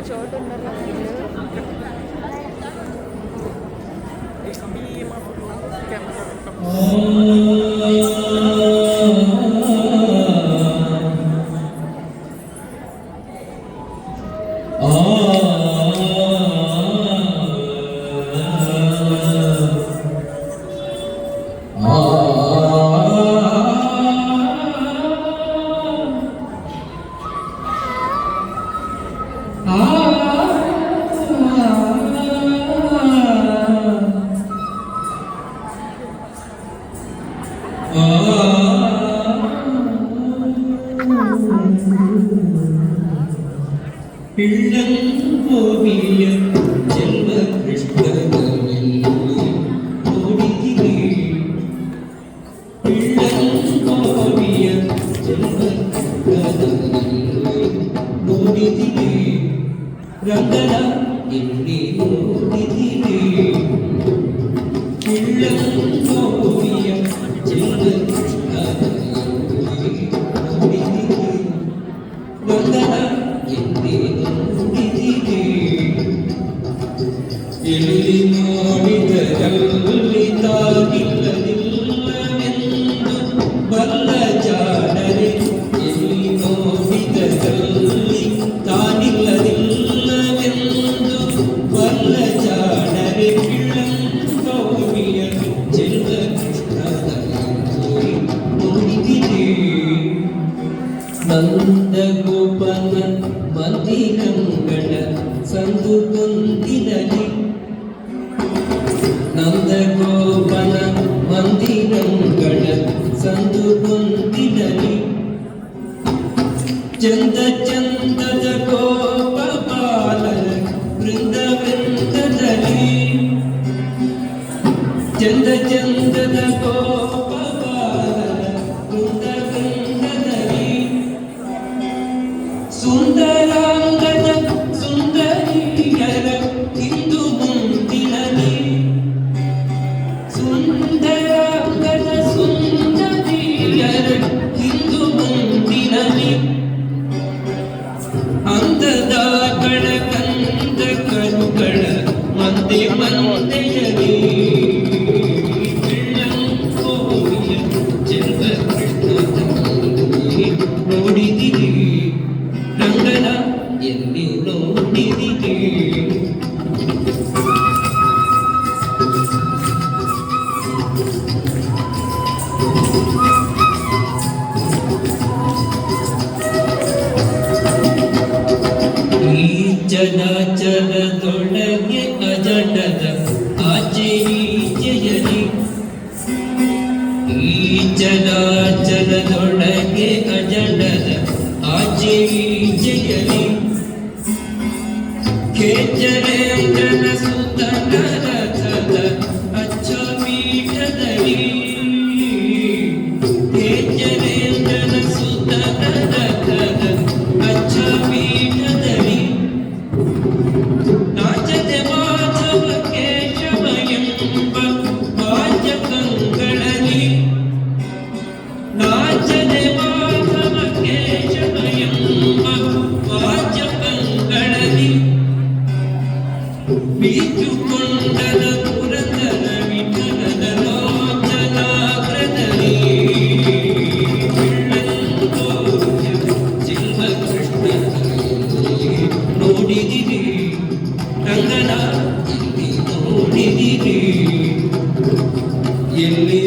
చోటు ఉండాలి പിള്ളംകോവിയ ചെൽവ കൃഷ്ണനവിൽ ഓടിതിരേ പിള്ളംകോവിയ ചെൽവ കൃഷ്ണനവിൽ ഓടിതിരേ രംഗന എന്നെ ഓടിതിരേ പിള്ളംകോവിയ ചെൽവ കൃഷ്ണനവിൽ ഓടിതിരേ രംഗന ಎಲ್ಲಿ ನೋಡಿದರಲ್ಲಿ ತಾಗಿಲ್ಲದಿಲ್ಲವೆಂದು ಬಲ್ಲ ಜಾಣರೆ ಎಲ್ಲಿ ನೋಡಿದರಲ್ಲಿ ತಾಗಿಲ್ಲದಿಲ್ಲವೆಂದು ಬಲ್ಲ ಜಾಣರೆ ಪಿಳ್ಳಂಕೋವಿಯ ಚೆಲ್ವ ಕೃಷ್ಣನಲ್ಲಿ ನೋಡಿದಿರೇ ನಂದ ಗೋಪನ ಮಂದಿರಂಗಳ ಸಂದು ಕೊಂದಿರಲಿ ನಂದ ಗೋಪನ ಮಂದಿರಂಗಳ ಸಂದು ಕೊಂದಿರಲಿ ಚಂದ ಚಂದದ ಗೋಪ ಬಾಲರ ವೃಂದವೃಂದದಲ್ಲಿ ಚಂದ ಚಂದದ ಗೋಪ ಬಾಲರ ವೃಂದವೃಂದದಲ್ಲಿ ಸುಂದರಾಂಗದ ಸುಂದರಿಯರ ಇಂದು ಮುಂದಿನಲಿ ಸುಂದರಾಂಗದ ಸುಂದರಿಯರ ಇಂದು ಮುಂದಿನಲಿ ಅಂದದ ಕಳಕಂದ ಕರುಗಳ ಮಂದೆ ಮಂದೆಯಲಿ ಬೆಳ್ಳಂಕೋವಿಯ ಚೆಲ್ವ ಕೃಷ್ಣನಲ್ಲಿ ನೋಡಿದಿರಿ ರಂಗನ ಎಲ್ಲಿ ನೋಡಿದಿರಿ ಈ ಚರಾಚರದೊಳಗೆ ಅಜಡದ ಆಚೆ ಈಚೆಯಲಿ ಈ ಚರಾಚರದೊಳಗೆ ಅಜಡದ ಆಚೆ ಈಚೆಯಲಿ ಕೆಚ್ಚರೇಂದ್ರನ ಸುತನ ರಥದ ಅಚ್ಚ ಪೀಠದಲ್ಲಿ ಕೆಚ್ಚರೇಂದ್ರನ ಸುತನ ರಥದ ಅಚ್ಚ ಪೀಠದಲ್ಲಿ ನಾಚದೆ ಮಾಧವ ಕೇಶವ ಎಂಬ ವಾಚಕಗಳಲ್ಲಿ ನಾಚದೆ ಮಾಧವ ಕೇಶವ ಎಂಬ ವಾಚಕಗಳಲ್ಲಿ ಬೀಚುಕೊಂಡದ ಪುರಂದರ ವಿಠಲದ ಲೋಚನಾಗ್ರದಲ್ಲಿ ಬೆಳ್ಳಂಕೋವಿಯ ಚೆಲ್ವ ಕೃಷ್ಣನಲ್ಲಿ ನೋಡಿದಿರಿ ರಂಗನ ಇಲ್ಲಿ ನೋಡಿದಿರಿ ಎಲ್ಲಿ